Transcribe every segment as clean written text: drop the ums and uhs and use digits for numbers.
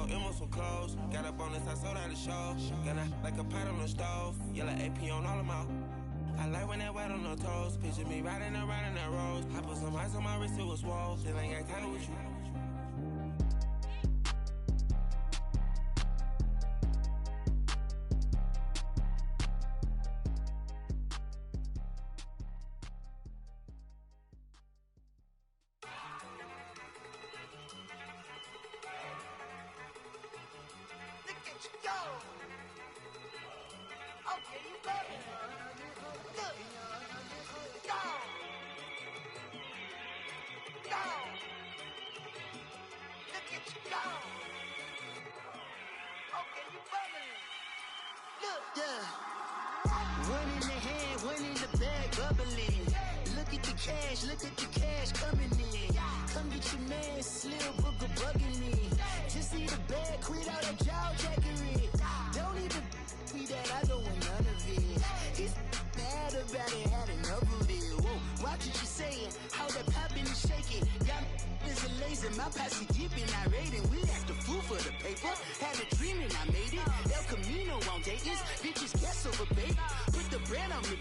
4 M on some clothes. Got up on this, I sold out the show. Gonna like a pot on the stove. Yellow AP on all of my. I like when that wet on the toes. Picture me riding around in that rose. I put some ice on my wrist, it was swole. Still ain't got time with you. Look at the cash coming in. Come get your man, Slim Booger bugging me. Just see the bag, quit all that jaw jackery. Don't even be that, I don't want none of it. He's mad about it, had enough of it. Whoa, watch what you saying, how that poppin' and shaking. Got is a laser, my posse deep and I raiding. We act a fool for the paper. Had a dream and I made it. El Camino on Dayton's, bitches guess over baby. Put the bread on me.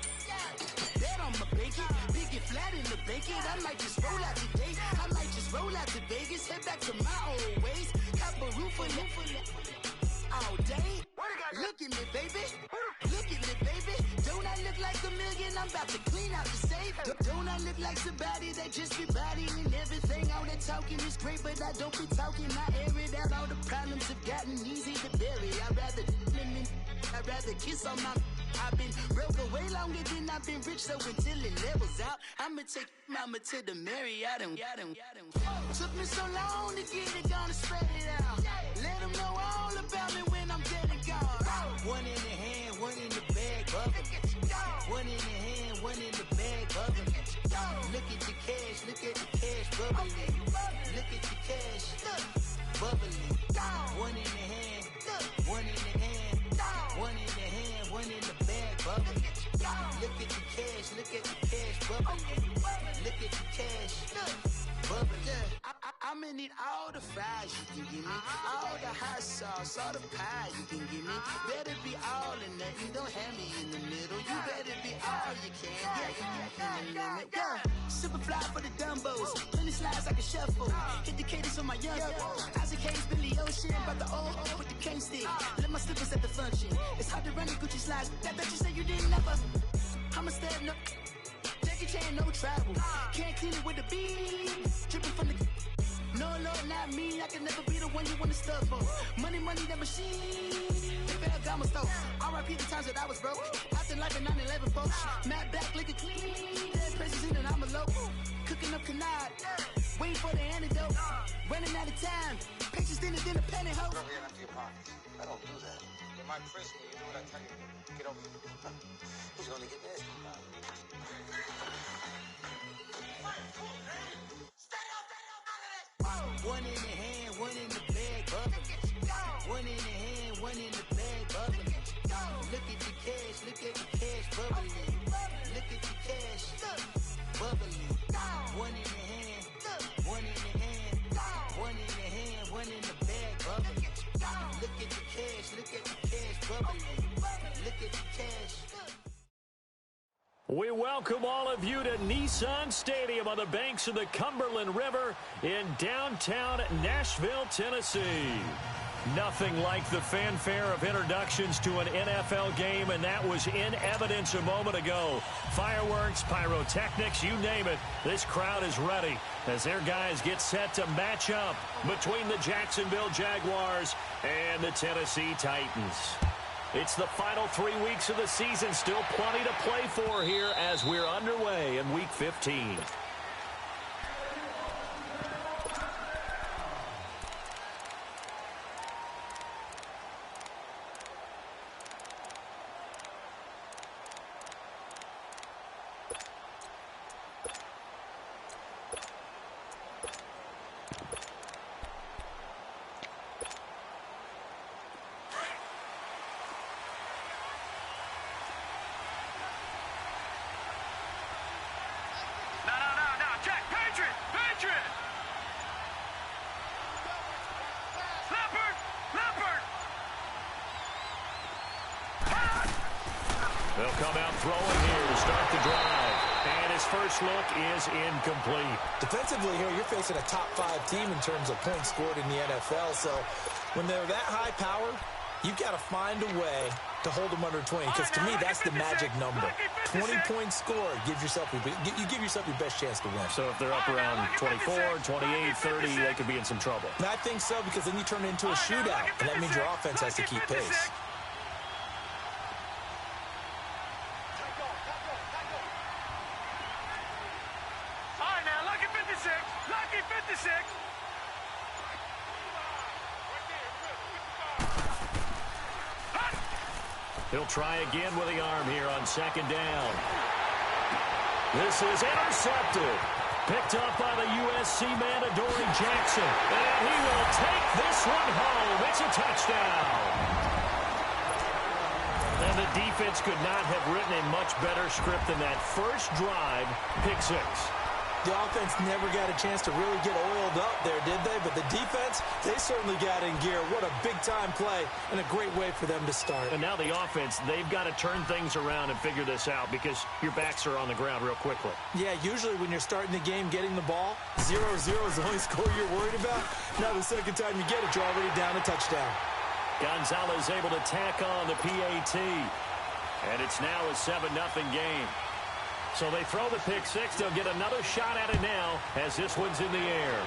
Bet on my bacon, big and flat in the bacon. I might just roll out today. I might just roll out to Vegas, head back to my old ways. Cop a roof for all day. Look at me, baby. Look at me, baby. Don't I look like a million? I'm about to clean out the safe. Don't I look like somebody that just be bodying everything? All that talking is great, but I don't be talking. I air it out. All the problems have gotten easy to bury. I'd rather kiss on my. I've been broke way longer than I've been rich, so until it levels out, I'ma take mama to the Marriott and took me so long to get it, gonna spread it out. Let them know all about me when I'm dead and gone. One in the hand, one in the bag, bubbling. One in the hand, one in the bag, bubbling. Look at the cash, bubbling. Look at the cash, bubbling. One in the hand, one in the hand, one in the hand, one in the bag, bubbling. Look at the cash, bubbling. Look at the cash, bubbling. I'ma need all the fries you can give me, all the hot sauce, all the pie you can give me. Better be all in nothing, don't have me in the middle. You better be all you can, yeah, in the limit. Yeah, super fly for the Dumbos, plenty slides like a shuffle. Hit the cadence on my young Isaac Hayes, Billy Ocean, about the old with the cane stick. Let my slippers at the function. It's hard to run the Gucci slides. That you say you didn't never. I'ma step no. Jackie Chan, no travel. Can't clean it with the beat. Dripping from the. No, Lord, not me. I can never be the one you wanna stuff for. Money, that machine. The bell got my stove. R.I.P. the times that I was broke. After life in 9/11, folks. Matte black, liquor clean. Dead presses in and I'm alone. Cooking up canard. Waiting for the antidote. Running out of time. Patience thinner than a penny hoe. Over here into your pockets. I don't do that. In my prison, you do what I tell you to. Get over here. He's gonna get nasty. One in the hand, one in the bag, bubbling. One in the hand, one in the bag, bubbling. Look at the cash, bubbling. Look at the cash, bubbling. One in the hand, one in the hand, one in the hand, one in the bag, bubbling. Look at the cash, bubbling. Look at the cash. We welcome all of you to Nissan Stadium on the banks of the Cumberland River in downtown Nashville, Tennessee. Nothing like the fanfare of introductions to an NFL game, and that was in evidence a moment ago. Fireworks, pyrotechnics, you name it, this crowd is ready as their guys get set to match up between the Jacksonville Jaguars and the Tennessee Titans. It's the final 3 weeks of the season. Still plenty to play for here as we're underway in Week 15. No. come out throwing here to start the drive. And his first look is incomplete. Defensively here, you're facing a top-5 team in terms of points scored in the NFL. So when they're that high power, you've got to find a way to hold them under 20. Because to me, that's the magic number. 20 points scored. You give yourself your best chance to win. So if they're up around 24, 28, 30, they could be in some trouble. And I think so, because then you turn it into a shootout. And that means your offense has to keep pace. He'll try again with the arm here on second down. This is intercepted. Picked up by the USC man, Adoree Jackson. And he will take this one home. It's a touchdown. And the defense could not have written a much better script than that first drive, pick 6. The offense never got a chance to really get oiled up there, did they? But the defense, they certainly got in gear. What a big-time play and a great way for them to start. And now the offense, they've got to turn things around and figure this out because your backs are on the ground real quickly. Yeah, usually when you're starting the game getting the ball, 0-0 is the only score you're worried about. Now the second time you get it, you're already down a touchdown. Gonzalez able to tack on the PAT. And it's now a 7-0 game. So they throw the pick 6. They'll get another shot at it now as this one's in the air.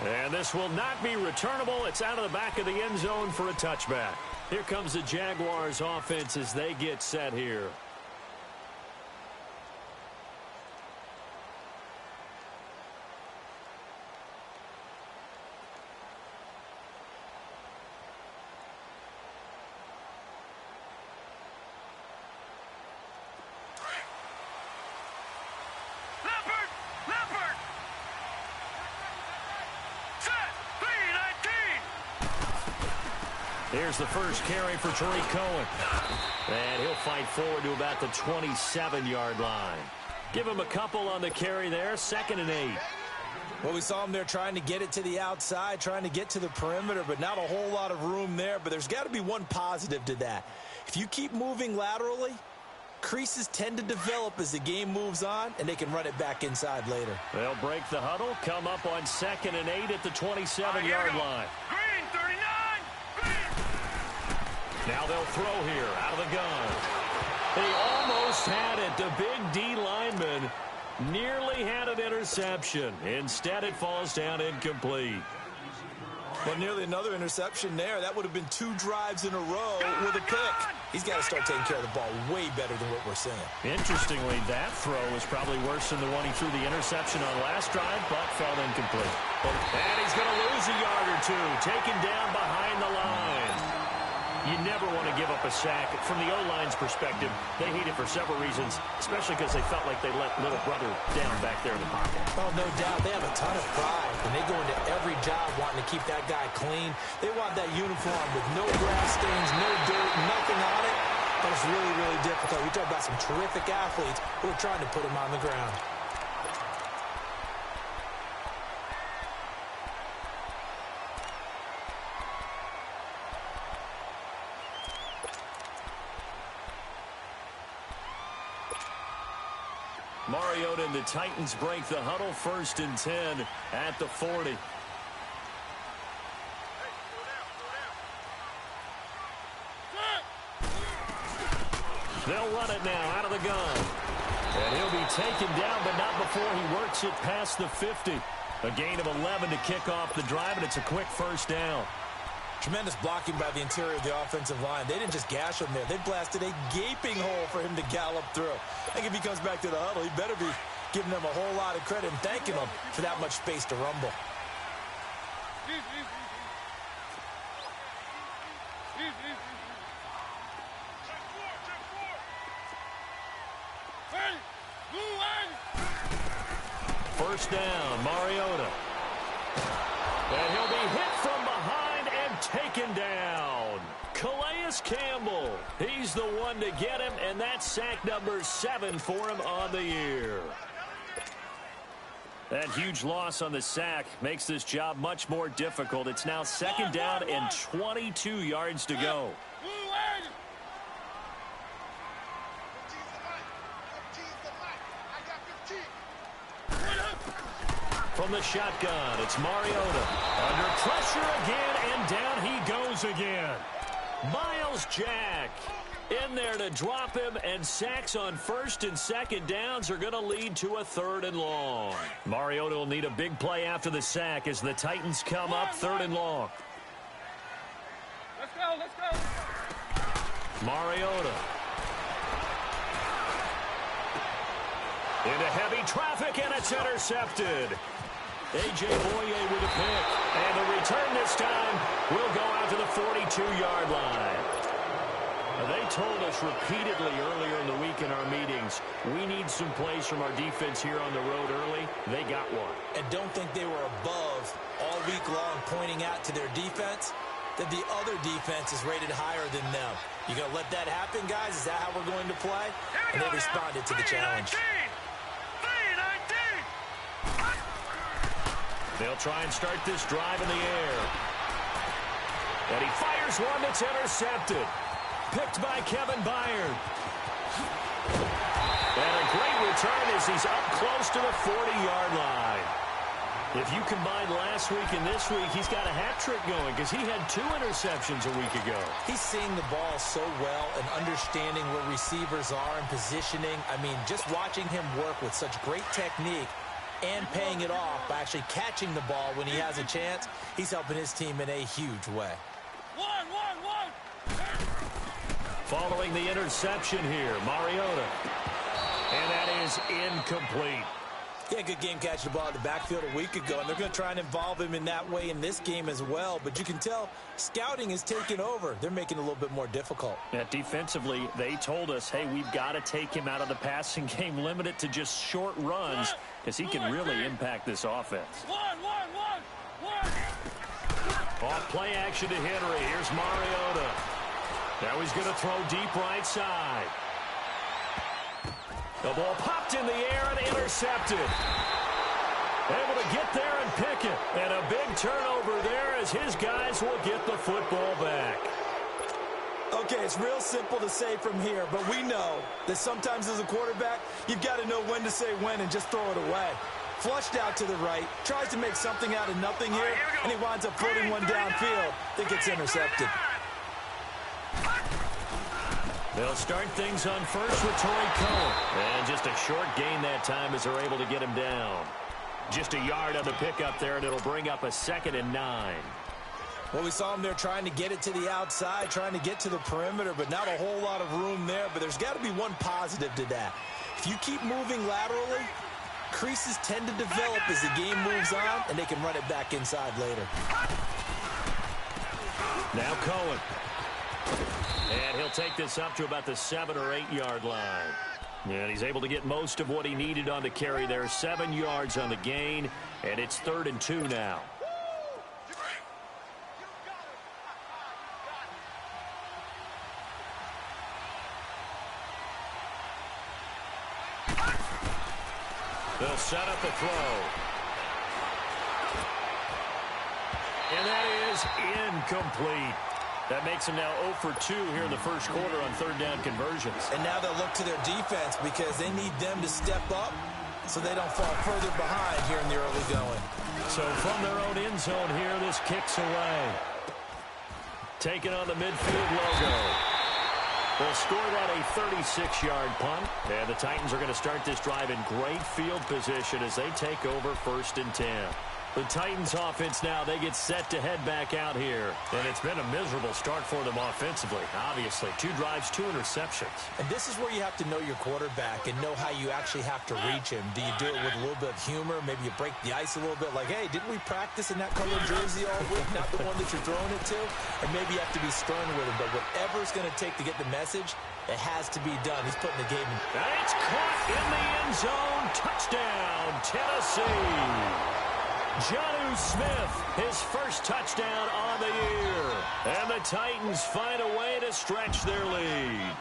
And this will not be returnable. It's out of the back of the end zone for a touchback. Here comes the Jaguars offense as they get set here. Here's the first carry for Tariq Cohen. And he'll fight forward to about the 27-yard line. Give him a couple on the carry there. 2nd and 8. Well, we saw him there trying to get it to the outside, trying to get to the perimeter, but not a whole lot of room there. But there's got to be one positive to that. If you keep moving laterally, creases tend to develop as the game moves on, and they can run it back inside later. They'll break the huddle, come up on 2nd and 8 at the 27-yard line. Now they'll throw here out of the gun. He almost had it. The big D lineman nearly had an interception. Instead, it falls down incomplete. Well, nearly another interception there. That would have been 2 drives in a row with a pick. He's got to start taking care of the ball way better than what we're seeing. Interestingly, that throw was probably worse than the one he threw the interception on last drive, but fell incomplete. And he's going to lose a yard or 2, taken down behind the line. You never want to give up a sack. From the O-line's perspective, they hate it for several reasons, especially because they felt like they let little brother down back there in the pocket. Oh, no doubt. They have a ton of pride, and they go into every job wanting to keep that guy clean. They want that uniform with no grass stains, no dirt, nothing on it. But it's really, really difficult. We talk about some terrific athletes who are trying to put him on the ground. Mariota and the Titans break the huddle. 1st and 10 at the 40. They'll run it now out of the gun. And he'll be taken down, but not before he works it past the 50. A gain of 11 to kick off the drive, and it's a quick 1st down. Tremendous blocking by the interior of the offensive line. They didn't just gash him there. They blasted a gaping hole for him to gallop through. I think if he comes back to the huddle, he better be giving them a whole lot of credit and thanking them for that much space to rumble. First down, Mariota. And he'll be hit from behind and taken down. Calais Campbell, he's the one to get him, and that's sack number 7 for him on the year. That huge loss on the sack makes this job much more difficult. It's now 2nd down and 22 yards to go. From the shotgun, it's Mariota. Under pressure again, and down he goes again. Miles Jack in there to drop him, and sacks on first and second downs are going to lead to a 3rd and long. Mariota will need a big play after the sack as the Titans come up 3rd and long. Let's go. Mariota. Into heavy traffic, and it's intercepted. A.J. Boye with a pick. And the return this time will go out to the 42-yard line. Now, they told us repeatedly earlier in the week in our meetings, we need some plays from our defense here on the road early. They got one. And don't think they were above all week long pointing out to their defense that the other defense is rated higher than them. You going to let that happen, guys? Is that how we're going to play? And they responded to the challenge. They'll try and start this drive in the air. And he fires one that's intercepted. Picked by Kevin Byard. And a great return as he's up close to the 40-yard line. If you combine last week and this week, he's got a hat trick going because he had 2 interceptions a week ago. He's seeing the ball so well and understanding where receivers are and positioning. I mean, just watching him work with such great technique and paying it off by actually catching the ball when he has a chance, he's helping his team in a huge way. One. Following the interception here, Mariota. And that is incomplete. He had a good game catching the ball at the backfield a week ago, and they're going to try and involve him in that way in this game as well. But you can tell scouting is taking over. They're making it a little bit more difficult. Yeah, defensively, they told us, hey, we've got to take him out of the passing game, limit it to just short runs, because he can really impact this offense. One. Off play action to Henry. Here's Mariota. Now he's going to throw deep right side. The ball popped in the air and intercepted. Able to get there and pick it. And a big turnover there as his guys will get the football back. Okay, it's real simple to say from here, but we know that sometimes as a quarterback, you've got to know when to say when and just throw it away. Flushed out to the right, tries to make something out of nothing here, and he winds up floating one downfield that gets intercepted. They'll start things on first with Torrey Cohen. And just a short gain that time as they're able to get him down. Just a yard on the pickup there, and it'll bring up a 2nd and 9. Well, we saw him there trying to get it to the outside, trying to get to the perimeter, but not a whole lot of room there. But there's got to be one positive to that. If you keep moving laterally, creases tend to develop as the game moves on, and they can run it back inside later. Now Cohen. And he'll take this up to about the 7 or 8 yard line. And he's able to get most of what he needed on the carry there. 7 yards on the gain, and it's 3rd and 2 now. They'll set up the throw. And that is incomplete. That makes them now 0 for 2 here in the first quarter on 3rd down conversions. And now they'll look to their defense because they need them to step up so they don't fall further behind here in the early going. So from their own end zone here, this kicks away. Taking on the midfield logo. They'll score that a 36-yard punt. And the Titans are going to start this drive in great field position as they take over 1st and 10. The Titans offense now, they get set to head back out here. And it's been a miserable start for them offensively, obviously. 2 drives, 2 interceptions. And this is where you have to know your quarterback and know how you actually have to reach him. Do you do it with a little bit of humor? Maybe you break the ice a little bit like, hey, didn't we practice in that colored jersey all week? Not the one that you're throwing it to? Or maybe you have to be stern with him. But whatever it's going to take to get the message, it has to be done. He's putting the game in. And it's caught in the end zone. Touchdown, Tennessee. Jonnu Smith, his first touchdown on the year. And the Titans find a way to stretch their lead.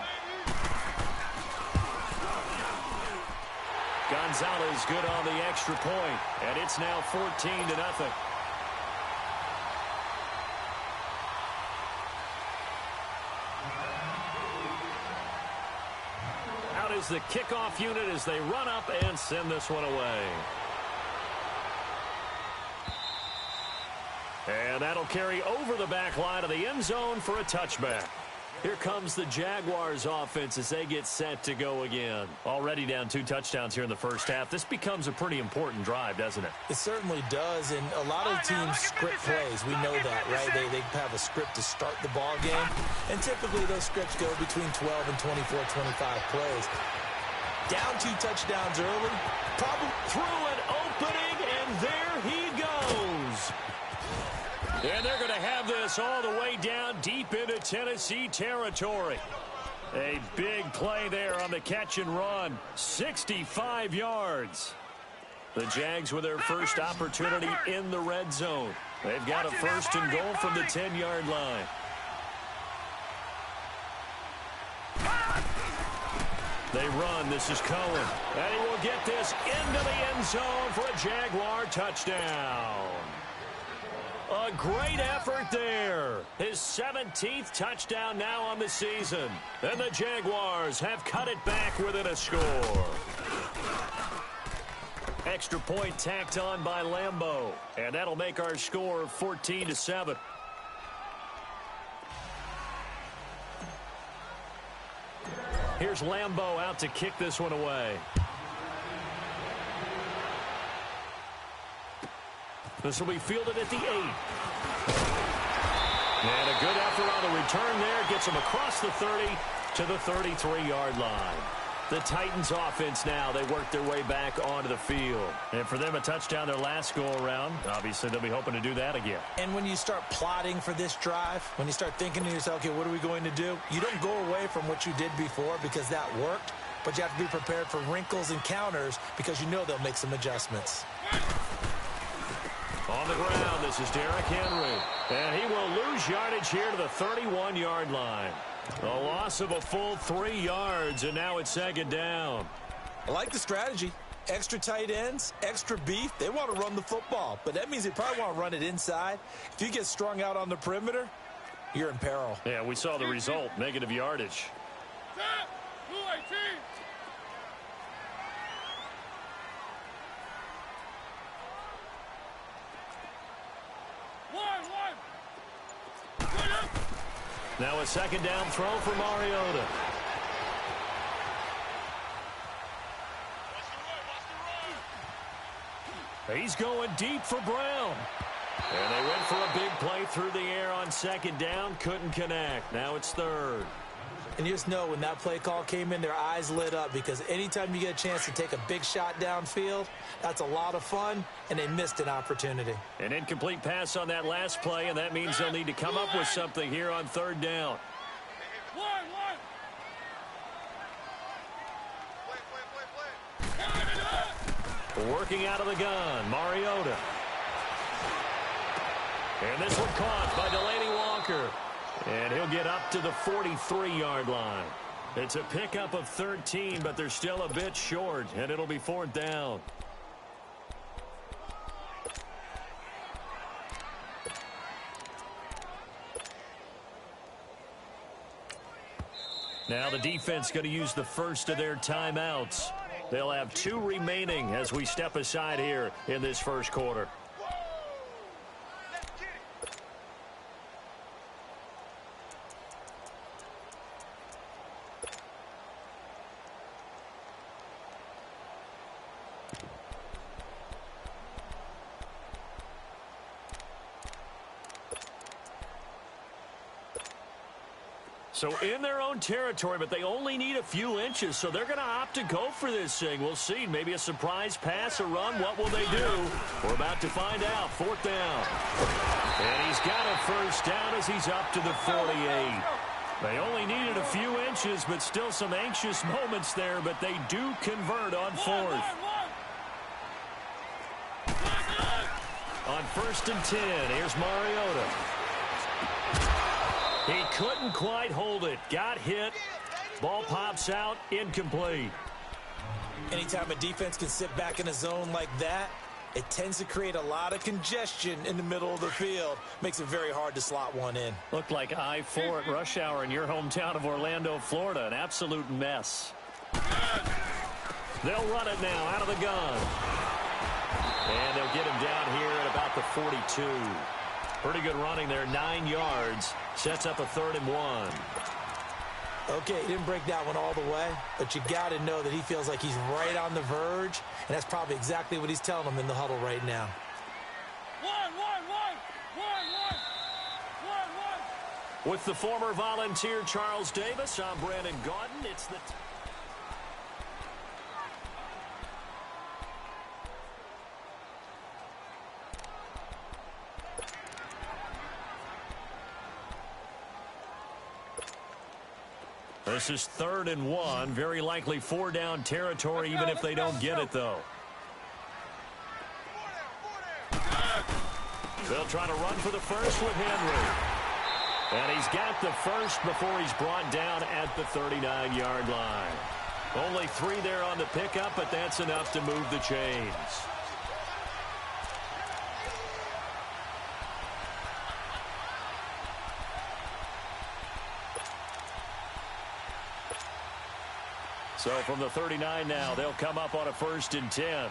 Gonzalez good on the extra point, and it's now 14-0. Out is the kickoff unit as they run up and send this one away. And that'll carry over the back line of the end zone for a touchback. Here comes the Jaguars offense as they get set to go again. Already down 2 touchdowns here in the first half. This becomes a pretty important drive, doesn't it? It certainly does, and a lot of teams script plays. We know that, right? They have a script to start the ball game, and typically those scripts go between 12 and 24, 25 plays. Down 2 touchdowns early. Probably through an opening, and there he goes. And they're going to have this all the way down deep into Tennessee territory. A big play there on the catch and run. 65 yards. The Jags with their first opportunity in the red zone. They've got a first and goal from the 10-yard line. They run. This is Cohen. And he will get this into the end zone for a Jaguar touchdown. A great effort there. His 17th touchdown now on the season. And the Jaguars have cut it back within a score. Extra point tacked on by Lambeau. And that'll make our score 14-7. Here's Lambeau out to kick this one away. This will be fielded at the 8. And a good effort on the return there. Gets him across the 30 to the 33-yard line. The Titans offense now, they work their way back onto the field. And for them, a touchdown their last go-around. Obviously, they'll be hoping to do that again. And when you start plotting for this drive, when you start thinking to yourself, okay, what are we going to do? You don't go away from what you did before because that worked, but you have to be prepared for wrinkles and counters because you know they'll make some adjustments. On the ground, this is Derrick Henry. And he will lose yardage here to the 31-yard line. A loss of a full 3 yards, and now it's second down. I like the strategy. Extra tight ends, extra beef. They want to run the football, but that means they probably want to run it inside. If you get strung out on the perimeter, you're in peril. Yeah, we saw the result, negative yardage. Now a second down throw for Mariota. He's going deep for Brown. And they went for a big play through the air on second down. Couldn't connect. Now it's third. And you just know when that play call came in, their eyes lit up because anytime you get a chance to take a big shot downfield, that's a lot of fun, and they missed an opportunity. An incomplete pass on that last play, and that means they'll need to come up with something here on third down. Working out of the gun, Mariota. And this one caught by Delaney Walker. And he'll get up to the 43-yard line. It's a pickup of 13, but they're still a bit short, and it'll be fourth down. Now the defense going to use the first of their timeouts. They'll have 2 remaining as we step aside here in this first quarter. So in their own territory, but they only need a few inches, so they're going to opt to go for this thing. We'll see. Maybe a surprise pass, a run. What will they do? We're about to find out. Fourth down. And he's got a first down as he's up to the 48. They only needed a few inches, but still some anxious moments there, but they do convert on fourth. On first and 10, here's Mariota. He couldn't quite hold it. Got hit. Ball pops out. Incomplete. Anytime a defense can sit back in a zone like that, it tends to create a lot of congestion in the middle of the field. Makes it very hard to slot one in. Looked like I-4 at rush hour in your hometown of Orlando, Florida. An absolute mess. They'll run it now out of the gun. And they'll get him down here at about the 42. Pretty good running there, 9 yards. Sets up a 3rd and 1. Okay, he didn't break that one all the way, but you got to know that he feels like he's right on the verge, and that's probably exactly what he's telling them in the huddle right now. With the former Volunteer Charles Davis, I'm Brandon Gaudin. It's the... This is 3rd and 1. Very likely 4-down territory, even if they don't get it, though. They'll try to run for the first with Henry. And he's got the first before he's brought down at the 39-yard line. Only 3 there on the pickup, but that's enough to move the chains. So from the 39 now, they'll come up on a 1st and 10.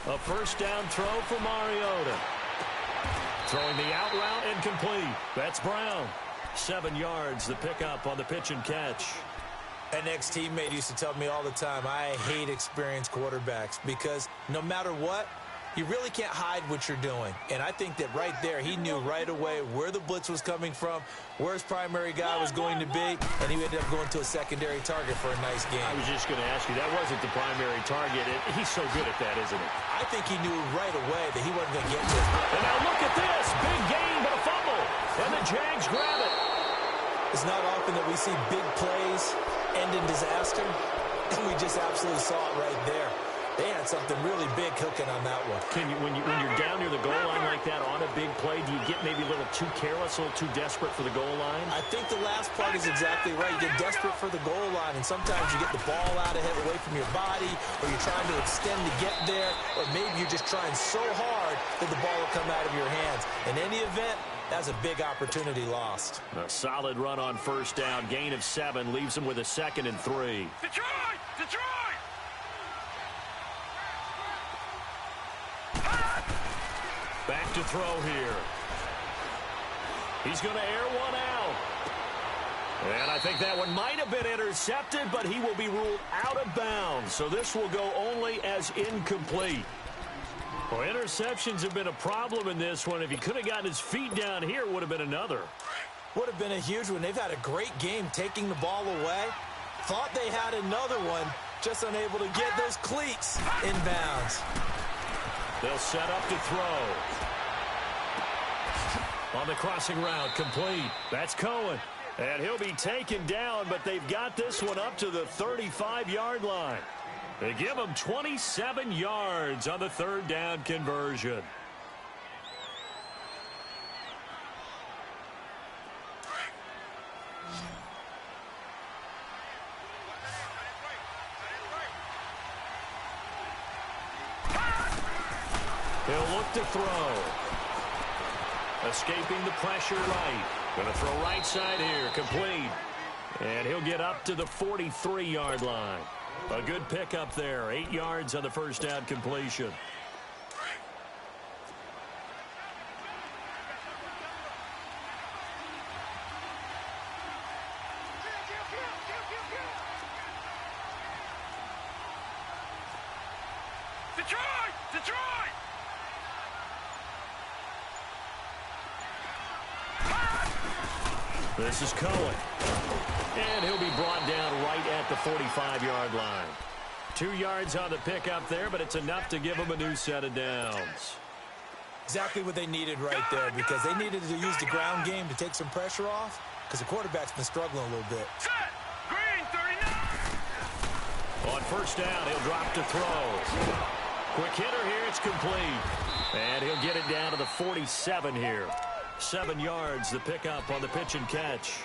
A 1st down throw for Mariota. Throwing the out route incomplete. That's Brown. 7 yards, the pickup on the pitch and catch. An ex-teammate used to tell me all the time, I hate experienced quarterbacks because no matter what, you really can't hide what you're doing. And I think that right there, he knew right away where the blitz was coming from, where his primary guy was going to be, and he ended up going to a secondary target for a nice game. I was just going to ask you, that wasn't the primary target. He's so good at that, isn't he? I think he knew right away that he wasn't going to get to it. And now look at this. Big gain, but a fumble. And the Jags grab it. It's not often that we see big plays end in disaster, and we just absolutely saw it right there. They had something really big cooking on that one. When you're down near the goal line like that on a big play, do you get maybe a little too careless, a little too desperate for the goal line? I think the last part is exactly right. You get desperate for the goal line, and sometimes you get the ball out ahead away from your body, or you're trying to extend to get there, or maybe you're just trying so hard that the ball will come out of your hands. In any event, that's a big opportunity lost. A solid run on 1st down. Gain of 7 leaves them with a 2nd and 3. Detroit! Detroit! Back to throw here. He's going to air one out. And I think that one might have been intercepted, but he will be ruled out of bounds. So this will go only as incomplete. Well, interceptions have been a problem in this one. If he could have gotten his feet down here, it would have been another. Would have been a huge one. They've had a great game taking the ball away. Thought they had another one, just unable to get those cleats in bounds. They'll set up to throw. On the crossing route, complete. That's Cohen. And he'll be taken down, but they've got this one up to the 35-yard line. They give him 27 yards on the 3rd down conversion. He'll look to throw. Escaping the pressure right. Going to throw right side here, complete. And he'll get up to the 43-yard line. A good pickup there. 8 yards on the 1st down completion. Detroit! Detroit! This is Cohen. And he'll be brought down right at the 45-yard line. 2 yards on the pickup there, but it's enough to give him a new set of downs. Exactly what they needed right there, because they needed to use the ground game to take some pressure off, because the quarterback's been struggling a little bit. Set! Green, 39! On 1st down, he'll drop to throw. Quick hitter here, it's complete. And he'll get it down to the 47 here. 7 yards, the pickup on the pitch and catch.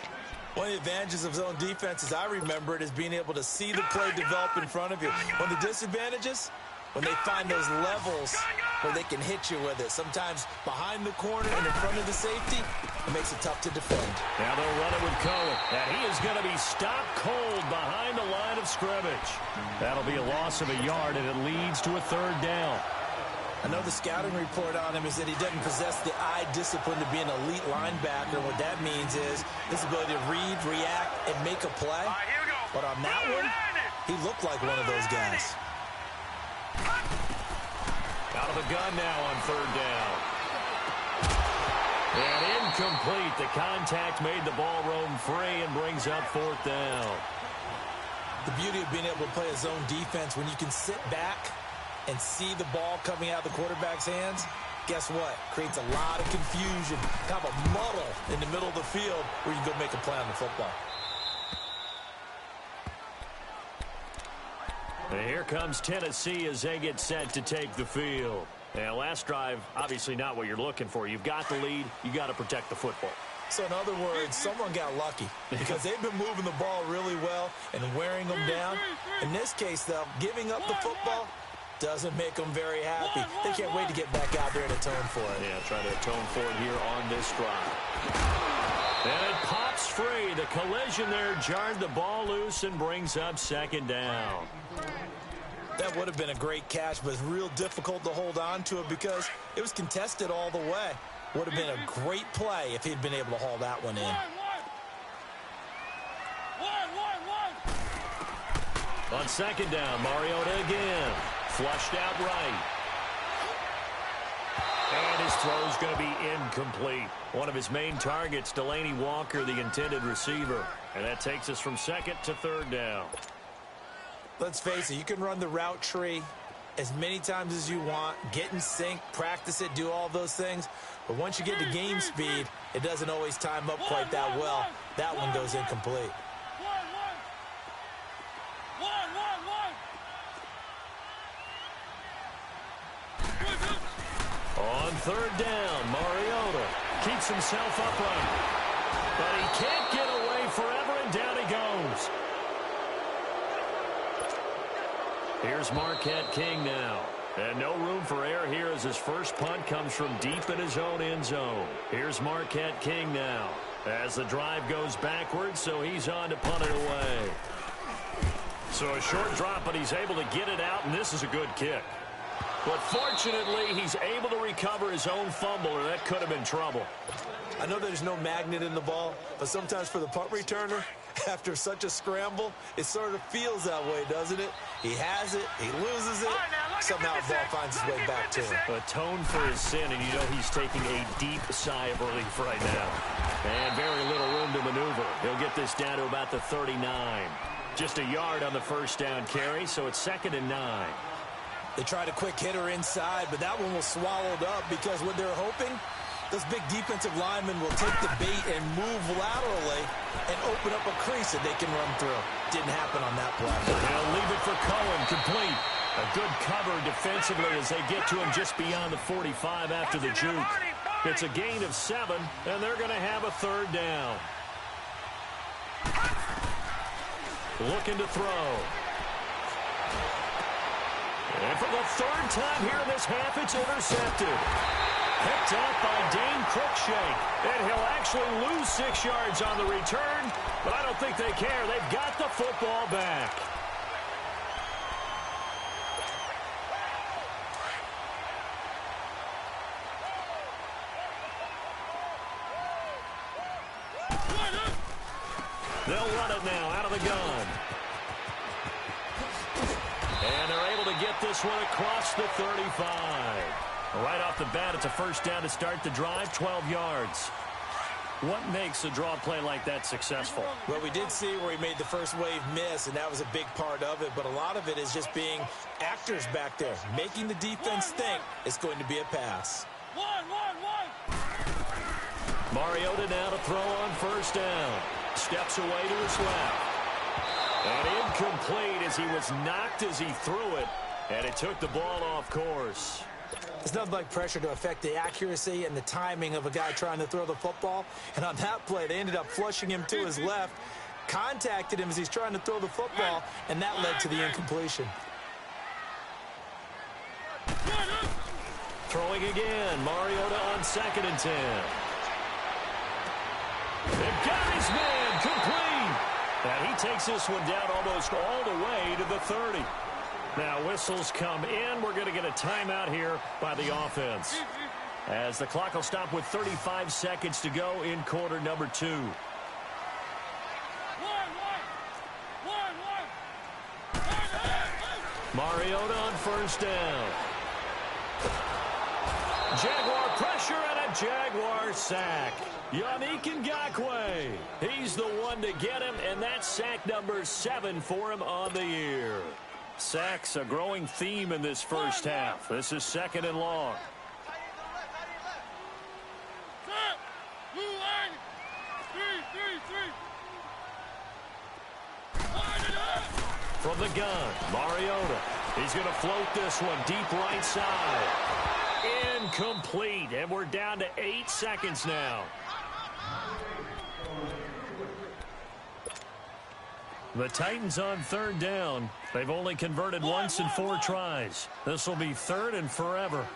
One of the advantages of zone defense, as I remember it, is being able to see the play develop in front of you. One of the disadvantages, when they find those levels where they can hit you with it. Sometimes behind the corner and in front of the safety, it makes it tough to defend. Now they'll run it with Cohen, and he is going to be stopped cold behind the line of scrimmage. That'll be a loss of a yard, and it leads to a third down. I know the scouting report on him is that he doesn't possess the eye discipline to be an elite linebacker. What that means is his ability to read, react, and make a play. But on that one, he looked like one of those guys. Out of the gun now on third down. And incomplete. The contact made the ball roam free and brings up fourth down. The beauty of being able to play a zone defense when you can sit back and see the ball coming out of the quarterback's hands, guess what? Creates a lot of confusion, kind of a muddle in the middle of the field where you can go make a play on the football. And here comes Tennessee as they get set to take the field. Now, last drive, obviously not what you're looking for. You've got the lead. You got to protect the football. So, in other words, someone got lucky because they've been moving the ball really well and wearing them down. In this case, though, giving up the football doesn't make them very happy. They can't wait to get back out there and atone for it. Yeah, try to atone for it here on this drive. And it pops free. The collision there jarred the ball loose and brings up second down. That would have been a great catch, but it's real difficult to hold on to it because it was contested all the way. Would have been a great play if he'd been able to haul that one in. On second down, Mariota again. Flushed out right. And his throw's going to be incomplete. One of his main targets, Delaney Walker, the intended receiver. And that takes us from second to third down. Let's face it, you can run the route tree as many times as you want, get in sync, practice it, do all those things. But once you get to game speed, it doesn't always time up quite that well. That one goes incomplete. On third down, Mariota keeps himself upright. But he can't get away forever, and down he goes. Here's Marquette King now. And no room for error here as his first punt comes from deep in his own end zone. Here's Marquette King now as the drive goes backwards, so he's on to punt it away. So a short drop, but he's able to get it out, and this is a good kick. But fortunately, he's able to recover his own fumble, or that could have been trouble. I know there's no magnet in the ball, but sometimes for the punt returner, after such a scramble, it sort of feels that way, doesn't it? He has it, he loses it, somehow the ball finds its way back to him. Atone for his sin, and you know he's taking a deep sigh of relief right now. And very little room to maneuver. He'll get this down to about the 39. Just a yard on the first down carry, so it's 2nd and 9. They tried a quick hitter inside, but that one was swallowed up because what they're hoping, those big defensive linemen will take the bait and move laterally and open up a crease that they can run through. Didn't happen on that play. They'll leave it for Cohen, complete. A good cover defensively as they get to him just beyond the 45 after the juke. It's a gain of 7, and they're going to have a third down. Looking to throw. And for the third time here in this half, it's intercepted. Picked up by Dane Cruikshank. And he'll actually lose 6 yards on the return, but I don't think they care. They've got the football back. They'll run it now out of the gun. And they're able to get this one across the 35. Right off the bat, it's a first down to start the drive, 12 yards. What makes a draw play like that successful? Well, we did see where he made the first wave miss, and that was a big part of it. But a lot of it is just being actors back there, making the defense think it's going to be a pass. Mariota now to throw on first down. Steps away to his left. And incomplete as he was knocked as he threw it. And it took the ball off course. There's nothing like pressure to affect the accuracy and the timing of a guy trying to throw the football. And on that play, they ended up flushing him to his left, contacted him as he's trying to throw the football, and that led to the incompletion. Throwing again. Mariota on 2nd and 10. And got his man complete. And he takes this one down almost all the way to the 30. Now whistles come in. We're going to get a timeout here by the offense, as the clock will stop with 35 seconds to go in quarter number 2. Mariota on 1st down. Jaguar pressure and a Jaguar sack. Yannick Ngakoue. He's the one to get him, and that's sack number 7 for him on the year. Sacks a growing theme in this first half. This is 2nd and long. From the gun, Mariota. He's going to float this one deep right side. Incomplete, and we're down to 8 seconds now. The Titans on 3rd down. They've only converted once in 4 tries. This will be 3rd and forever.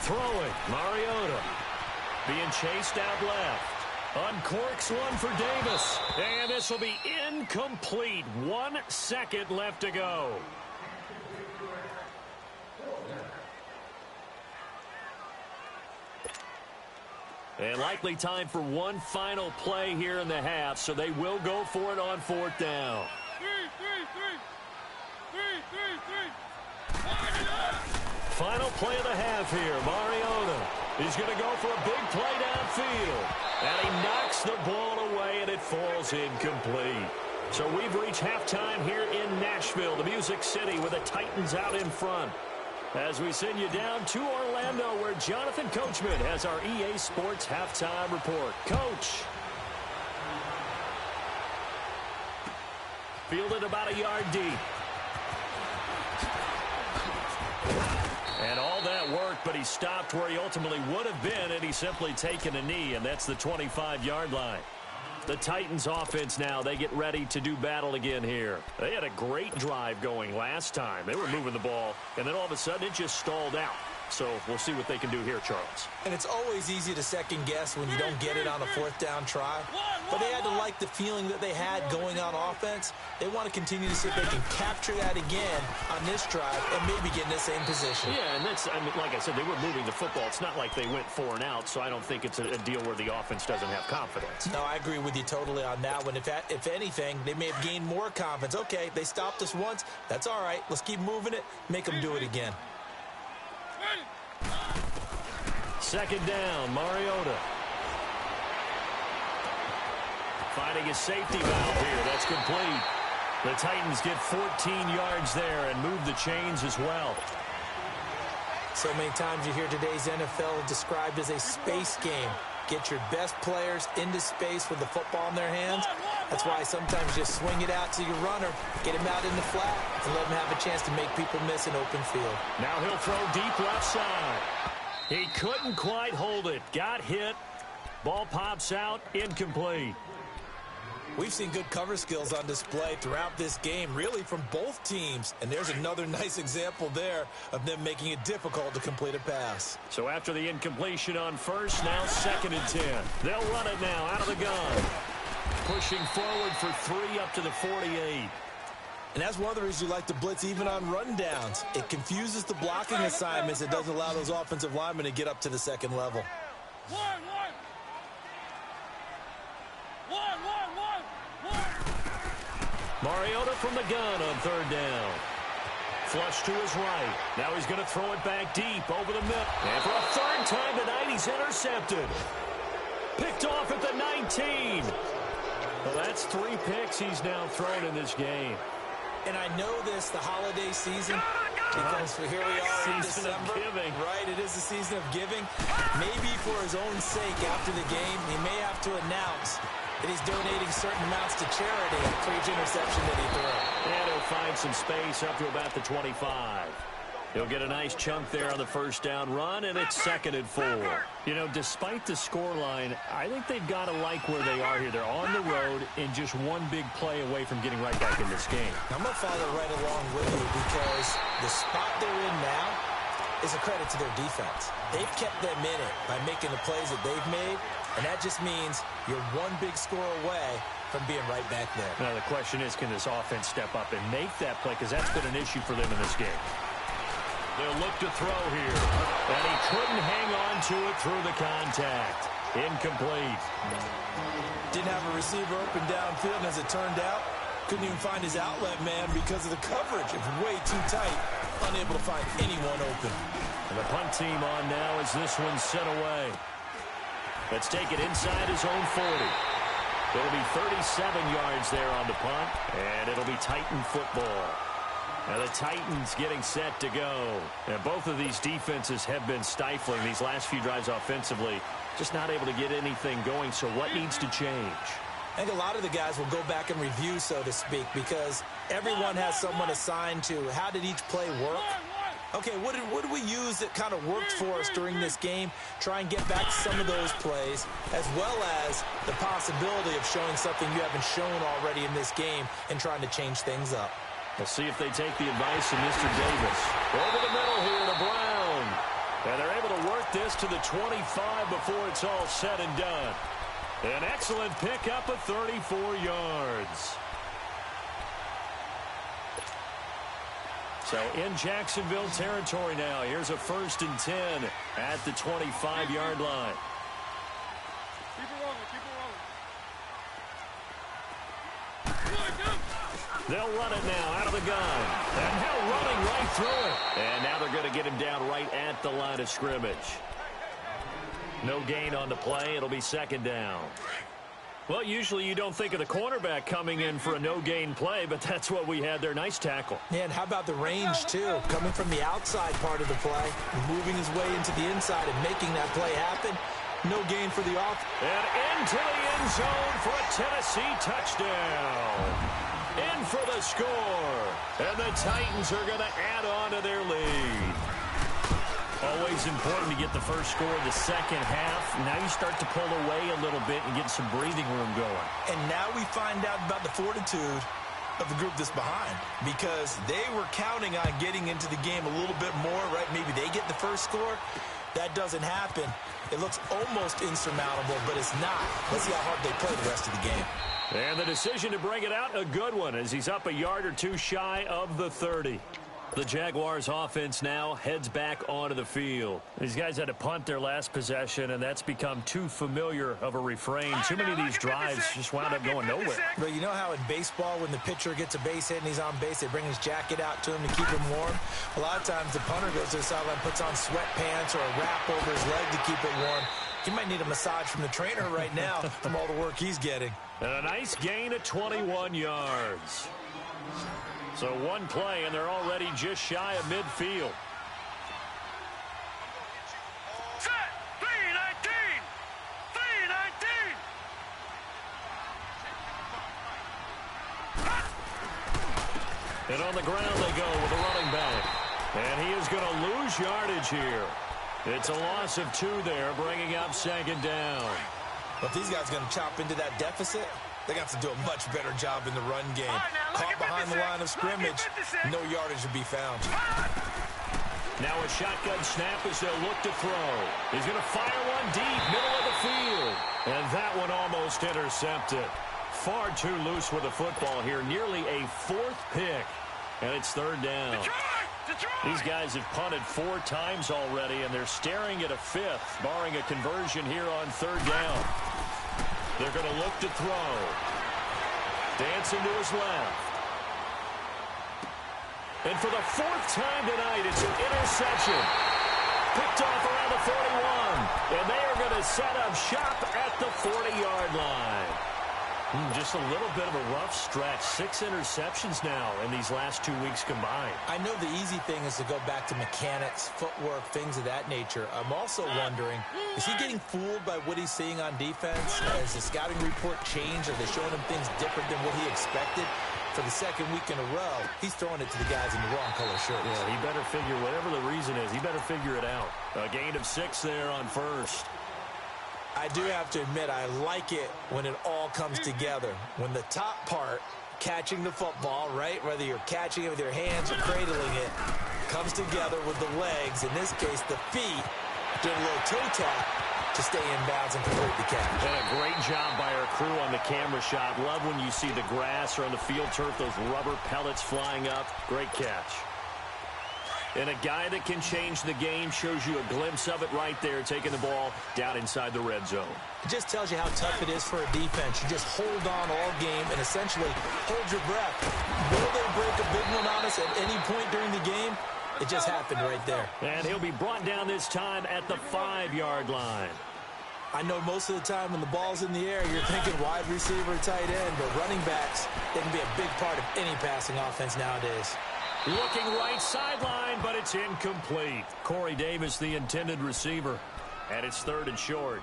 Throwing, Mariota. Being chased out left. Uncorks one for Davis. And this will be incomplete. 1 second left to go. And likely time for one final play here in the half, so they will go for it on 4th down. Final play of the half here. Mariota. He's going to go for a big play downfield. And he knocks the ball away, and it falls incomplete. So we've reached halftime here in Nashville, the Music City, with the Titans out in front. As we send you down to Orlando, where Jonathan Coachman has our EA Sports halftime report. Coach. Fielded about a yard deep. And all that work, but he stopped where he ultimately would have been, and he's simply taken a knee, and that's the 25-yard line. The Titans offense now, they get ready to do battle again here. They had a great drive going last time. They were moving the ball, and then all of a sudden it just stalled out. So we'll see what they can do here, Charles. And it's always easy to second guess when you don't get it on a 4th down try. But they had to like the feeling that they had going on offense. They want to continue to see if they can capture that again on this drive and maybe get in the same position. Yeah, and that's, I mean, like I said, they were moving the football. It's not like they went 4 and out, so I don't think it's a deal where the offense doesn't have confidence. No, I agree with you totally on that one. If anything, they may have gained more confidence. Okay, they stopped us once. That's all right. Let's keep moving it. Make them do it again. 2nd down, Mariota. Finding a safety valve here. That's complete. The Titans get 14 yards there and move the chains as well. So many times you hear today's NFL described as a space game. Get your best players into space with the football in their hands. That's why sometimes you just swing it out to your runner, get him out in the flat, and let him have a chance to make people miss an open field. Now he'll throw deep left side. He couldn't quite hold it. Got hit. Ball pops out. Incomplete. We've seen good cover skills on display throughout this game, really from both teams. And there's another nice example there of them making it difficult to complete a pass. So after the incompletion on 1st, now 2nd and 10. They'll run it now out of the gun. Pushing forward for 3 up to the 48. And that's one of the reasons you like to blitz even on rundowns. It confuses the blocking assignments. It doesn't allow those offensive linemen to get up to the 2nd level. Mariota from the gun on 3rd down. Flush to his right. Now he's going to throw it back deep over the middle. And for a 3rd time tonight, he's intercepted. Picked off at the 19. Well, that's 3 picks he's now thrown in this game. And I know this, the holiday season, because here we are in December. Right, it is the season of giving. Maybe for his own sake after the game, he may have to announce that he's donating certain amounts to charity for each interception that he throws. And he'll find some space up to about the 25. He'll get a nice chunk there on the first down run, and it's 2nd and 4. You know, despite the scoreline, I think they've got to like where they are here. They're on the road and just one big play away from getting right back in this game. I'm going to follow right along with you because the spot they're in now is a credit to their defense. They've kept them in it by making the plays that they've made, and that just means you're one big score away from being right back there. Now, the question is, can this offense step up and make that play? Because that's been an issue for them in this game. They'll look to throw here. And he couldn't hang on to it through the contact. Incomplete. Didn't have a receiver open downfield, and as it turned out, couldn't even find his outlet man because of the coverage. It was way too tight. Unable to find anyone open. And the punt team on now as this one's sent away. Let's take it inside his own 40. It'll be 37 yards there on the punt, and it'll be Titan football. Now the Titans getting set to go. And both of these defenses have been stifling these last few drives offensively. Just not able to get anything going, so what needs to change? I think a lot of the guys will go back and review, so to speak, because everyone has someone assigned to how did each play work. Okay, what did we use that kind of worked for us during this game? Try and get back some of those plays, as well as the possibility of showing something you haven't shown already in this game and trying to change things up. We'll see if they take the advice of Mr. Davis. Over the middle here to Brown. And they're able to work this to the 25 before it's all said and done. An excellent pickup of 34 yards. So in Jacksonville territory now. Here's a 1st and 10 at the 25-yard line. Keep it rolling, keep it rolling. They'll run it now out of the gun. And now running right through it. And now they're going to get him down right at the line of scrimmage. No gain on the play. It'll be 2nd down. Well, usually you don't think of the cornerback coming in for a no-gain play, but that's what we had there. Nice tackle. Yeah, and how about the range, too? Coming from the outside part of the play, moving his way into the inside and making that play happen. No gain for the off. And into the end zone for a Tennessee touchdown. In for the score. And the Titans are going to add on to their lead. Always important to get the first score of the second half. Now you start to pull away a little bit and get some breathing room going. And now we find out about the fortitude of the group that's behind, because they were counting on getting into the game a little bit more, right? Maybe they get the first score. That doesn't happen. It looks almost insurmountable, but it's not. Let's see how hard they play the rest of the game. And the decision to bring it out, a good one, as he's up a yard or two shy of the 30. The Jaguars offense now heads back onto the field. These guys had to punt their last possession, and that's become too familiar of a refrain. Too many of these drives just wound up going nowhere. But you know how in baseball, when the pitcher gets a base hit and he's on base, they bring his jacket out to him to keep him warm? A lot of times the punter goes to the sideline, puts on sweatpants or a wrap over his leg to keep it warm. He might need a massage from the trainer right now from all the work he's getting. And a nice gain of 21 yards. So one play, and they're already just shy of midfield. Set! 319! 319! And on the ground they go with a running back. And he is going to lose yardage here. It's a loss of 2 there, bringing up 2nd down. But if these guys are going to chop into that deficit, they got to do a much better job in the run game. Caught behind the line of scrimmage, no yardage to be found. Now a shotgun snap as they'll look to throw. He's going to fire one deep, middle of the field. And that one almost intercepted. Far too loose with the football here. Nearly a 4th pick. And it's 3rd down. These guys have punted 4 times already, and they're staring at a 5th, barring a conversion here on 3rd down. They're going to look to throw. Dancing to his left. And for the 4th time tonight, it's an interception. Picked off around the 41. And they are going to set up shop at the 40-yard line. Just a little bit of a rough stretch. 6 interceptions now in these last 2 weeks combined. I know the easy thing is to go back to mechanics, footwork, things of that nature. I'm also wondering, is he getting fooled by what he's seeing on defense? Has the scouting report changed? Are they showing him things different than what he expected? for the second week in a row, he's throwing it to the guys in the wrong color shirts. Yeah, he better figure, whatever the reason is, he better figure it out. A gain of 6 there on first. I do have to admit, I like it when it all comes together. When the top part, catching the football, right, whether you're catching it with your hands or cradling it, comes together with the legs, in this case the feet, doing a little toe tap to stay in bounds and complete the catch. And a great job by our crew on the camera shot. Love when you see the grass or on the field turf, those rubber pellets flying up. Great catch. And a guy that can change the game, shows you a glimpse of it right there, taking the ball down inside the red zone. It just tells you how tough it is for a defense. You just hold on all game and essentially hold your breath. Will they break a big one on us at any point during the game? It just happened right there. And he'll be brought down this time at the 5-yard line. I know most of the time when the ball's in the air, you're thinking wide receiver, tight end, but running backs, they can be a big part of any passing offense nowadays. Looking right sideline, but it's incomplete. Corey Davis, the intended receiver, and it's 3rd and short.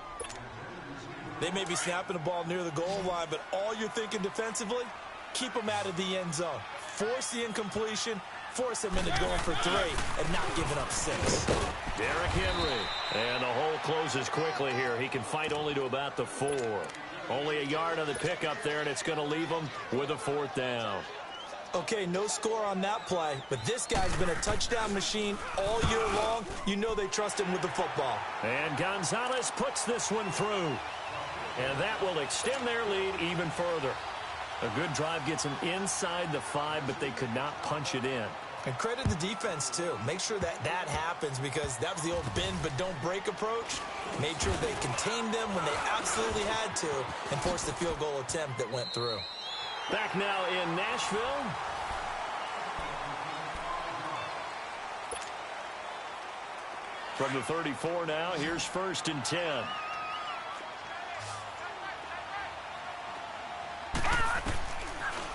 They may be snapping the ball near the goal line, but all you're thinking defensively, keep them out of the end zone. Force the incompletion, force them into going for 3 and not giving up 6. Derrick Henry, and the hole closes quickly here. He can fight only to about the 4. Only a yard on the pickup there, and it's going to leave him with a 4th down. Okay, no score on that play, but this guy's been a touchdown machine all year long. You know they trust him with the football. And Gonzalez puts this one through. And that will extend their lead even further. A good drive gets them inside the 5, but they could not punch it in. And credit the defense, too. Make sure that happens because that was the old bend but don't break approach. Made sure they contained them when they absolutely had to and forced the field goal attempt that went through. Back now in Nashville. From the 34 now, here's 1st and 10.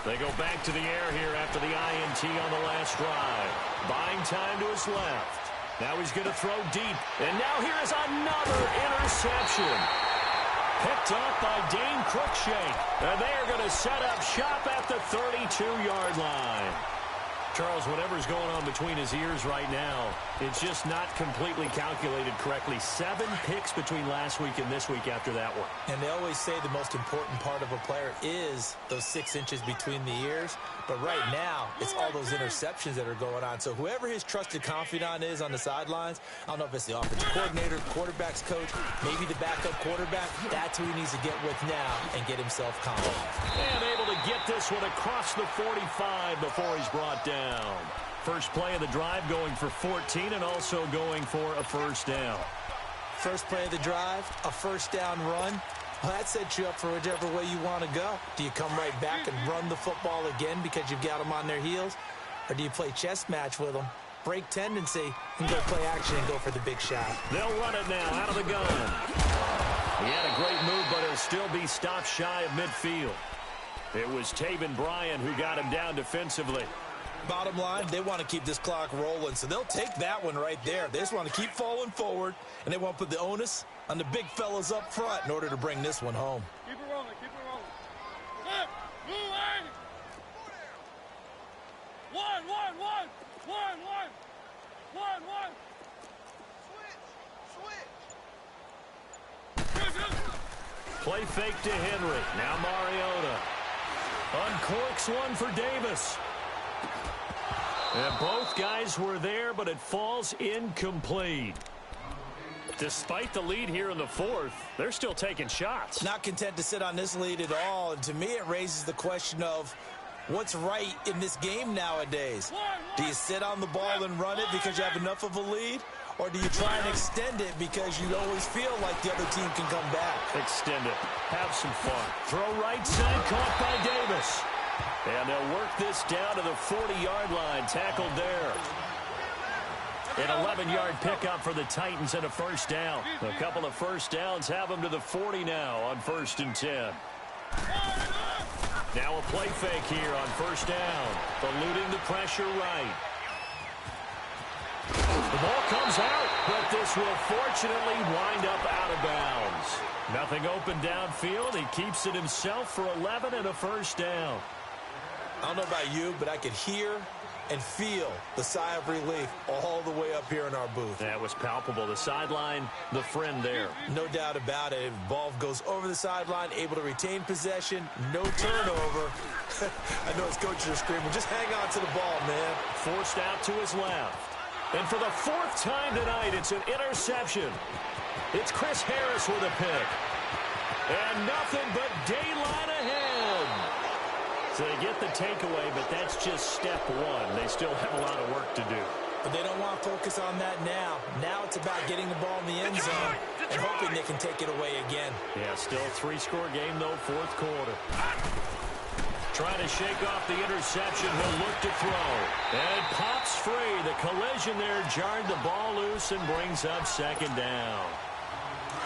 They go back to the air here after the INT on the last drive. Buying time to his left. Now he's going to throw deep. And now here is another interception. Picked off by Dane Cruikshank. And they are going to set up shop at the 32-yard line. Charles, whatever's going on between his ears right now, it's just not completely calculated correctly. 7 picks between last week and this week after that one. And they always say the most important part of a player is those 6 inches between the ears. But right now, it's all those interceptions that are going on. So whoever his trusted confidant is on the sidelines, I don't know if it's the offensive coordinator, quarterback's coach, maybe the backup quarterback, that's who he needs to get with now and get himself confident. And able to get this one across the 45 before he's brought down. First play of the drive going for 14 and also going for a 1st down. First play of the drive, a 1st down run. Well, that sets you up for whichever way you want to go. Do you come right back and run the football again because you've got them on their heels? Or do you play chess match with them, break tendency, and go play action and go for the big shot? They'll run it now out of the gun. He had a great move, but he'll still be stopped shy of midfield. It was Taven Bryan who got him down defensively. Bottom line, they want to keep this clock rolling, so they'll take that one right there. They just want to keep falling forward, and they want to put the onus on the big fellas up front in order to bring this one home. Keep it rolling, keep it rolling. Flip, move, one. Switch. Play fake to Henry. Now Mariota. Uncorks one for Davis. And both guys were there, but it falls incomplete. Despite the lead here in the 4th, they're still taking shots. Not content to sit on this lead at all, and to me it raises the question of what's right in this game nowadays. Do you sit on the ball and run it because you have enough of a lead? Or do you try and extend it because you always feel like the other team can come back? Extend it. Have some fun. Throw right side, caught by Davis. And they'll work this down to the 40-yard line. Tackled there. An 11-yard pickup for the Titans and a 1st down. A couple of 1st downs have them to the 40 now on 1st and 10. Now a play fake here on 1st down. Eluding the pressure right. The ball comes out, but this will fortunately wind up out of bounds. Nothing open downfield. He keeps it himself for 11 and a 1st down. I don't know about you, but I could hear and feel the sigh of relief all the way up here in our booth. That was palpable. The sideline, the friend there. No doubt about it. Ball goes over the sideline, able to retain possession, no turnover. I know his coaches are screaming, just hang on to the ball, man. Forced out to his left. And for the fourth time tonight, it's an interception. It's Chris Harris with a pick. And nothing but daylight ahead. So they get the takeaway, but that's just step one. They still have a lot of work to do. But they don't want to focus on that now. Now it's about getting the ball in the end zone and hoping they can take it away again. Yeah, still a three-score game, though, fourth quarter. Trying to shake off the interception. He'll look to throw. And it pops free. The collision there jarred the ball loose and brings up second down.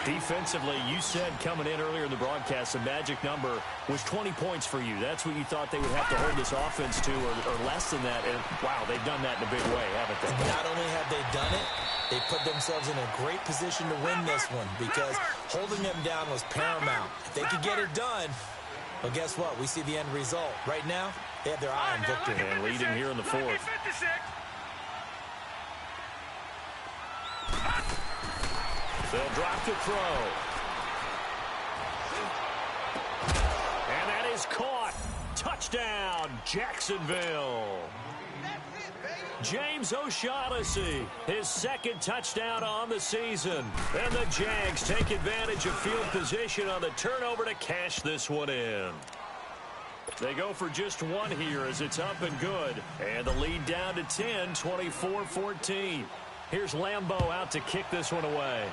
Defensively, you said coming in earlier in the broadcast, the magic number was 20 points for you. That's what you thought they would have to hold this offense to, or less than that. And, wow, they've done that in a big way, haven't they? Not only have they done it, they put themselves in a great position to win this one because holding them down was paramount. If they could get it done, well, guess what? We see the end result. Right now, they have their eye on victory. And leading here in the fourth. They'll drop to throw. And that is caught. Touchdown, Jacksonville. James O'Shaughnessy, his second touchdown on the season. And the Jags take advantage of field position on the turnover to cash this one in. They go for just one here as it's up and good. And the lead down to 10, 24-14. Here's Lambeau out to kick this one away.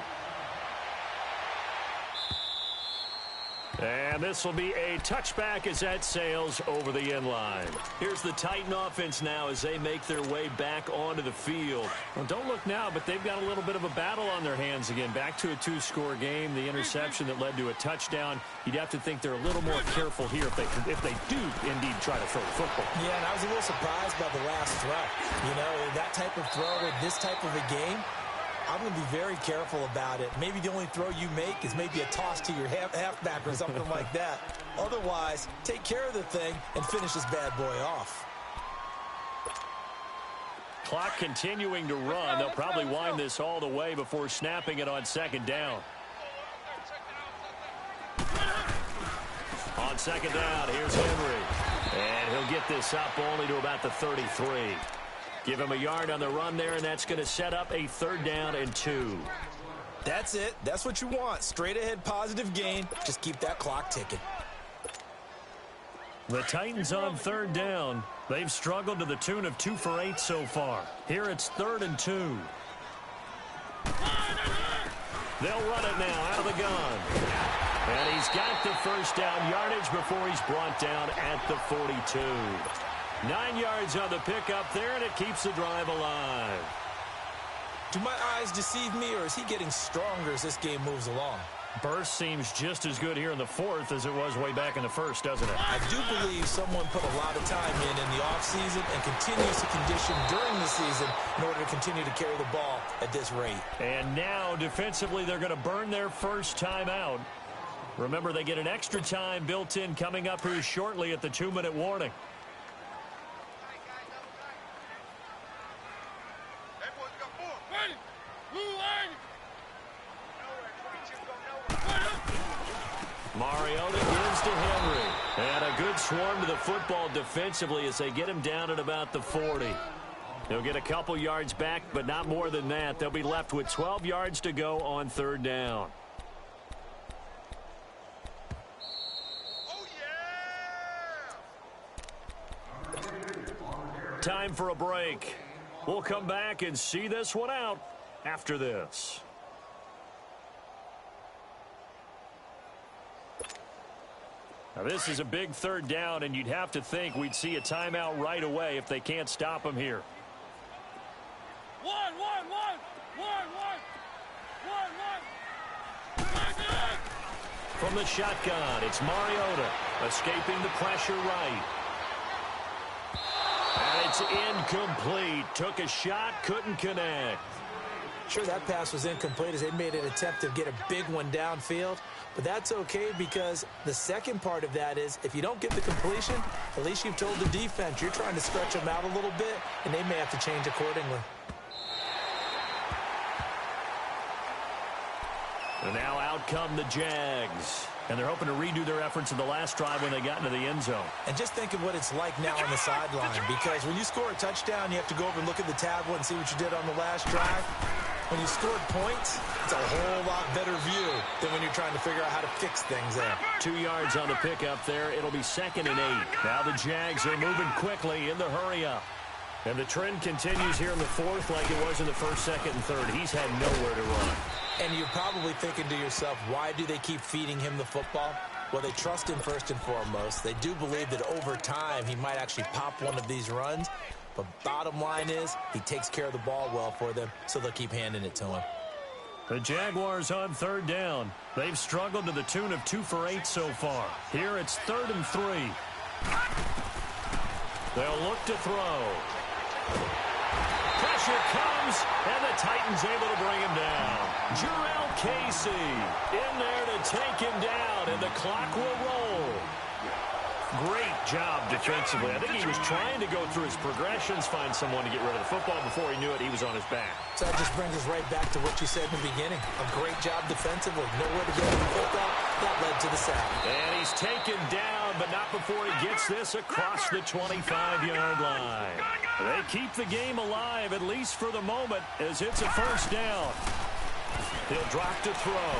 And this will be a touchback as that sails over the end line. Here's the Titan offense now as they make their way back onto the field. Well, don't look now, but they've got a little bit of a battle on their hands again. Back to a two-score game. The interception that led to a touchdown. You'd have to think they're a little more careful here if they do indeed try to throw the football. Yeah, and I was a little surprised by the last throw. You know, that type of throw in this type of a game, I'm going to be very careful about it. Maybe the only throw you make is maybe a toss to your halfback or something like that. Otherwise, take care of the thing and finish this bad boy off. Clock continuing to run. They'll probably wind this all the way before snapping it on second down. On second down, here's Henry. And he'll get this up only to about the 33. Give him a yard on the run there, and that's going to set up a 3rd down and 2. That's it. That's what you want. Straight ahead positive gain. Just keep that clock ticking. The Titans on 3rd down. They've struggled to the tune of 2 for 8 so far. Here it's 3rd and 2. They'll run it now out of the gun. And he's got the first down yardage before he's brought down at the 42. 9 yards on the pickup there, and it keeps the drive alive. Do my eyes deceive me, or is he getting stronger as this game moves along? Burst seems just as good here in the 4th as it was way back in the 1st, doesn't it? I do believe someone put a lot of time in the offseason and continues to condition during the season in order to continue to carry the ball at this rate. And now, defensively, they're going to burn their first time out. Remember, they get an extra time built in coming up here shortly at the 2-minute warning. Mariota gives to Henry. And a good swarm to the football defensively as they get him down at about the 40. They'll get a couple yards back, but not more than that. They'll be left with 12 yards to go on 3rd down. Time for a break. We'll come back and see this one out after this. Now, this is a big 3rd down, and you'd have to think we'd see a timeout right away if they can't stop him here. From the shotgun, it's Mariota escaping the pressure right. And it's incomplete. Took a shot, couldn't connect. Sure, that pass was incomplete as they made an attempt to get a big one downfield, but that's okay because the second part of that is if you don't get the completion, at least you've told the defense you're trying to stretch them out a little bit, and they may have to change accordingly. And now out come the Jags. And they're hoping to redo their efforts in the last drive when they got into the end zone. And just think of what it's like now on the sideline, because when you score a touchdown, you have to go over and look at the tablet and see what you did on the last drive. When you scored points, it's a whole lot better view than when you're trying to figure out how to fix things there. 2 yards on the pickup there. It'll be 2nd and 8. Now the Jags are moving quickly in the hurry-up. And the trend continues here in the fourth like it was in the first, second, and third. He's had nowhere to run. And you're probably thinking to yourself, why do they keep feeding him the football? Well, they trust him first and foremost. They do believe that over time he might actually pop one of these runs. But bottom line is he takes care of the ball well for them, so they'll keep handing it to him. The Jaguars on 3rd down. They've struggled to the tune of 2 for 8 so far. Here it's 3rd and 3. They'll look to throw. Pressure comes, and the Titans able to bring him down. Jurrell Casey in there to take him down, and the clock will roll. Great job defensively. I think he was trying to go through his progressions, find someone to get rid of the football. Before he knew it, he was on his back. So that just brings us right back to what you said in the beginning. A great job defensively. Nowhere to get the football. That led to the sack. And he's taken down, but not before he gets this across the 25-yard line. They keep the game alive, at least for the moment, as it's a 1st down. He'll drop to throw.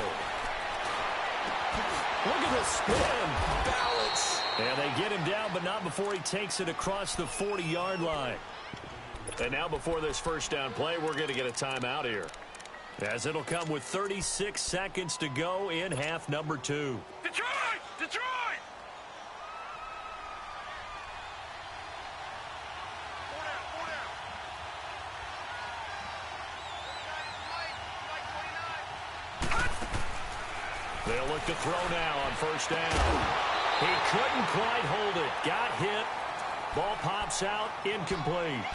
Look at the spin. Balance. And they get him down, but not before he takes it across the 40-yard line. And now before this 1st down play, we're going to get a timeout here, as it'll come with 36 seconds to go in half number 2. Detroit! Detroit! They'll look to throw now on 1st down. He couldn't quite hold it. Got hit. Ball pops out. Incomplete.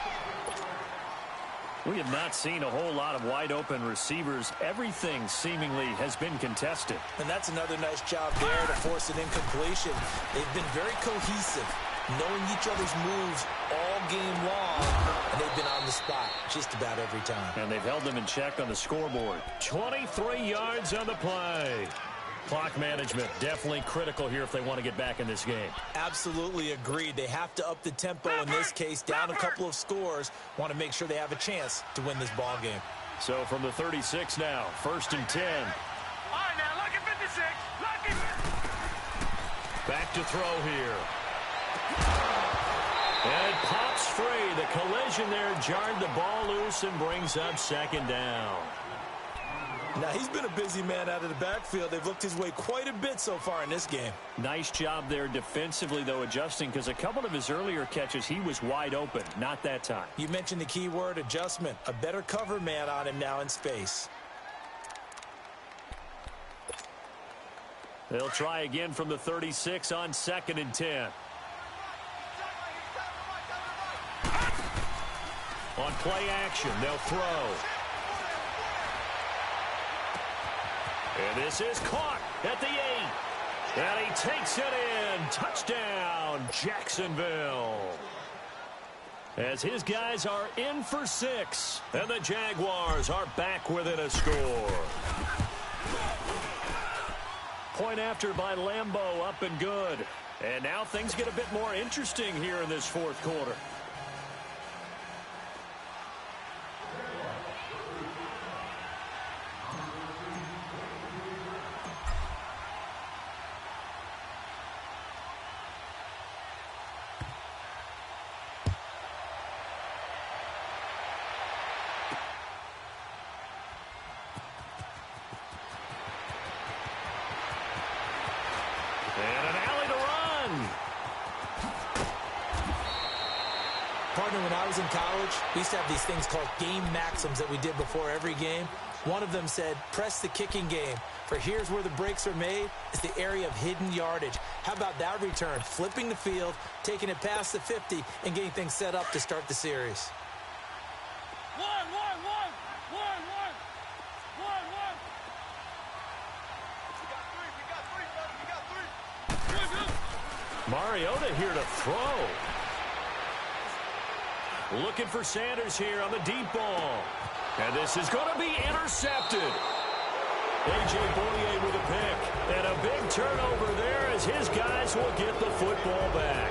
We have not seen a whole lot of wide-open receivers. Everything seemingly has been contested. And that's another nice job there to force an incompletion. They've been very cohesive, knowing each other's moves all game long, and they've been on the spot just about every time. And they've held them in check on the scoreboard. 23 yards on the play. Clock management definitely critical here if they want to get back in this game. Absolutely agreed. They have to up the tempo in this case, down a couple of scores. Want to make sure they have a chance to win this ball game. So from the 36 now, 1st and 10. All right, now, lucky 56. Lucky. Back to throw here. And it pops free. The collision there jarred the ball loose and brings up 2nd down. Now, he's been a busy man out of the backfield. They've looked his way quite a bit so far in this game. Nice job there defensively, though, adjusting, because a couple of his earlier catches, he was wide open. Not that time. You mentioned the key word, adjustment. A better cover man on him now in space. They'll try again from the 36 on 2nd and 10. On play action, they'll throw. And this is caught at the 8. And he takes it in. Touchdown, Jacksonville. As his guys are in for 6. And the Jaguars are back within a score. Point after by Lambeau, up and good. And now things get a bit more interesting here in this 4th quarter. And an alley to run. Partner, when I was in college, we used to have these things called game maxims that we did before every game. One of them said, press the kicking game. For here's where the breaks are made. It's the area of hidden yardage. How about that return? Flipping the field, taking it past the 50, and getting things set up to start the series. One. Mariota here to throw. Looking for Sanders here on the deep ball. And this is going to be intercepted. A.J. Boye with a pick. And a big turnover there as his guys will get the football back.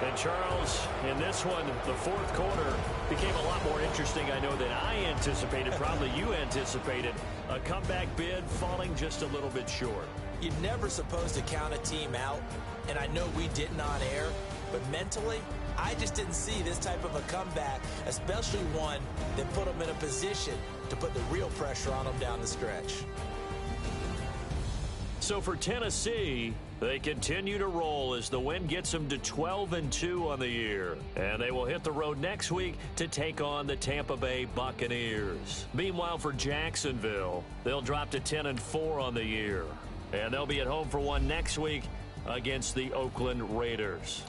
And Charles, in this one, the fourth quarter became a lot more interesting, I know, than I anticipated. Probably you anticipated. A comeback bid falling just a little bit short. You're never supposed to count a team out, and I know we didn't on air, but mentally, I just didn't see this type of a comeback, especially one that put them in a position to put the real pressure on them down the stretch. So for Tennessee, they continue to roll as the win gets them to 12-2 on the year. And they will hit the road next week to take on the Tampa Bay Buccaneers. Meanwhile, for Jacksonville, they'll drop to 10-4 on the year. And they'll be at home for one next week against the Oakland Raiders.